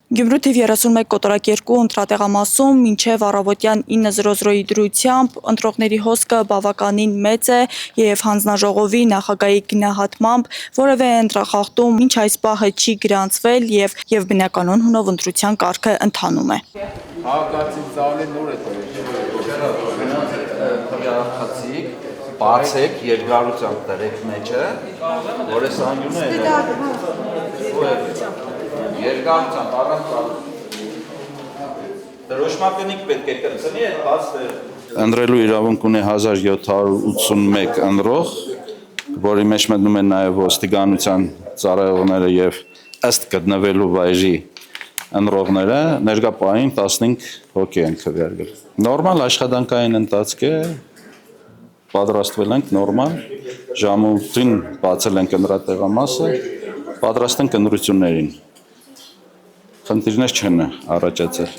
Գյումրու թիվ 31 կոտորակ 2 ընտրատեղամասում մինչև առավոտյան 9:00-ի դրությամբ ընտրողների հոսքը բավականին մեծ է և հանձնաժողովի նախագահի գնահատմամբ որևէ ընտրախախտում մինչ այս պահը չի գրանցվել և բնականոն հունով ընտրության կարգը ընթանում է։ Բացեք երկարությամբ դրեք մեջը, որ այս անկյունը երկարությամբ առանց դրոշմակնիկ պետք է կրծնի այդ բաց տեղը։ Ընտրելու իրավունք ունի 1781 ընտրող, որի մեջ մտնում են նաև ոստիկանության ծառայողները և ըստ գտնվելու վայրի ընտրողները, ներկա պահին 15 հոգի են քվեարկել։ Նորմալ աշխատանքային ընթացք է, պատրաստվել ենք նորմալ, ժամը 8-ին բացել ենք ընտրատեղամասը, պատրաստ ենք ընտրություններին։ Խնդիրներ չեն առաջացել։